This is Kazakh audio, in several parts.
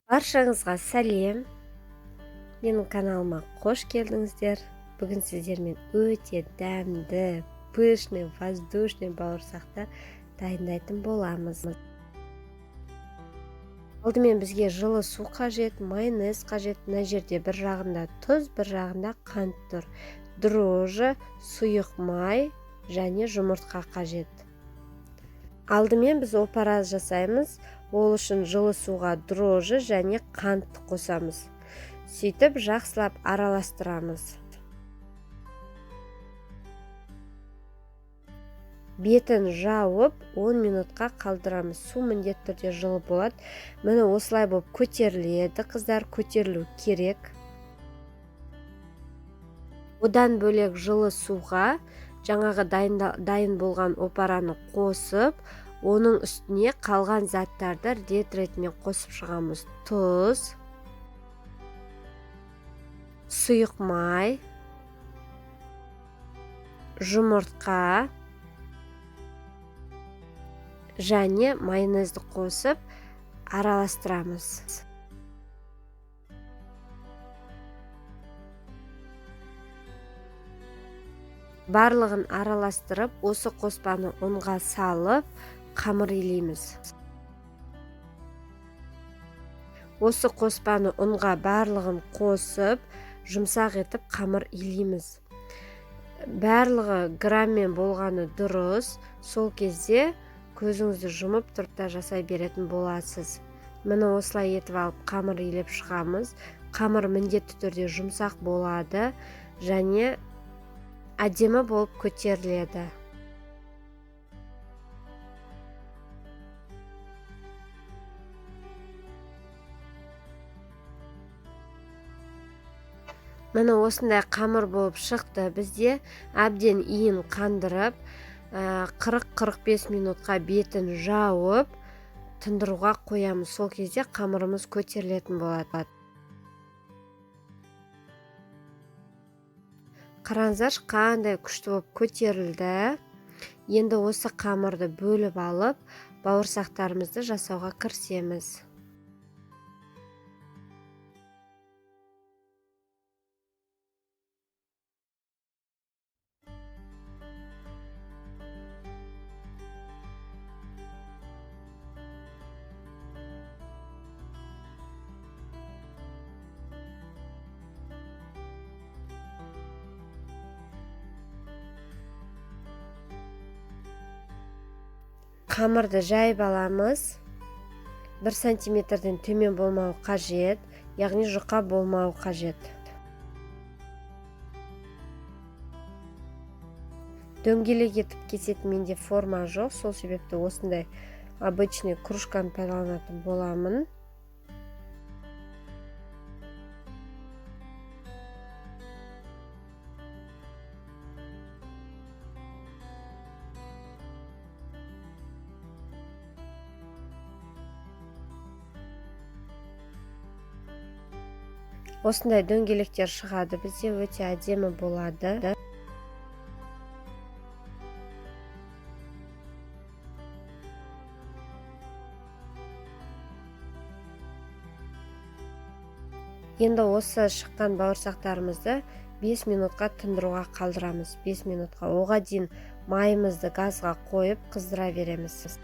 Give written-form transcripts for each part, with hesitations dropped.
Баршаңызға сәлем. Менің каналыма қош келдіңіздер. Бүгін сіздермен өте дәмді, пышный, воздушный бауырсақты дайындайтын боламыз. Алдымен бізге жылы су қажет, майонез қажет. Мына жерде бір жағында тұз, бір жағында қант тұр. Дрожжи, сұйық май және жұмыртқа қажет. Алдымен біз опараз жасаймыз. Ол үшін жылы суға дрожжи және қантты қосамыз. Сөйтіп жақсылап араластырамыз. Бетін жауып 10 минутқа қалдырамыз. Су міндетті түрде жылы болады. Міне осылай болып көтеріледі, қыздар, көтерілу керек. Одан бөлек жылы суға жаңағы дайын болған опараны қосып, оның үстіне қалған заттарды ретімен қосып шығамыз. Тұз, сұйық май, жұмыртқа және майонезді қосып араластырамыз. Барлығын араластырып, осы қоспаны ұнға салып, қамыр илейміз. Осы қоспаны ұнға барлығын қосып, жұмсақ етіп қамыр илейміз. Барлығы граммен болғаны дұрыс. Сол кезде көзіңізді жұмып тұрып та жасай беретін боласыз. Міне осылай етіп алып қамыр илеп шығамыз. Қамыр міндетті түрде жұмсақ болады және әдемі болып көтеріледі. Міне осындай қамыр болып шықты. Бізде әбден иін қандырып, 40-45 минутқа бетін жауып, тұндыруға қоямыз. Сол кезде қамырымыз көтерілетін болады. Қараңыздар, қандай күшті болып көтерілді. Енді осы қамырды бөліп алып, бауырсақтарымызды жасауға кірісеміз. Қамырды жайып аламыз. 1 сантиметрден төмен болмауы қажет, яғни жұқа болмауы қажет. Дөңгелек етіп кесетін менде форма жоқ, сол себепті осындай обычный кружканы пайдаланатын боламын. Осындай дөңгелектер шығады, бізде өте әдемі болады. Енді осы шыққан бауырсақтарымызды 5 минутқа тұндыруға қалдырамыз. 5 минутқа. Оға дейін майымызды газға қойып қыздыра береміз.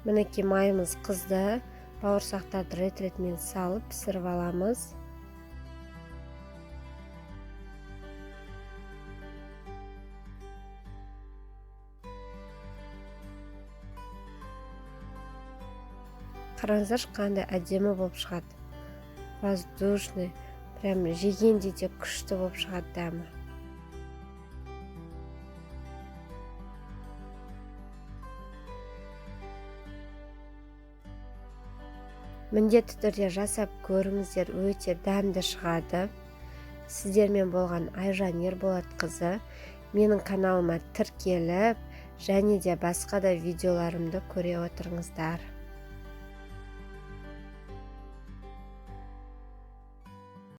Мінекей майымыз қызды. Бауырсақтарды ретімен салып пісіріп аламыз. Қараңыздар, қандай әдемі болып шығады. Воздушный, прям жегенде де күшті болып шығады дәмі. Міндетті түрде жасап көріңіздер, өте дәмді шығады. Сіздермен болған Айжан Ерболатқызы. Менің каналыма тіркеліп, және де басқа да видеоларымды көре отырыңыздар.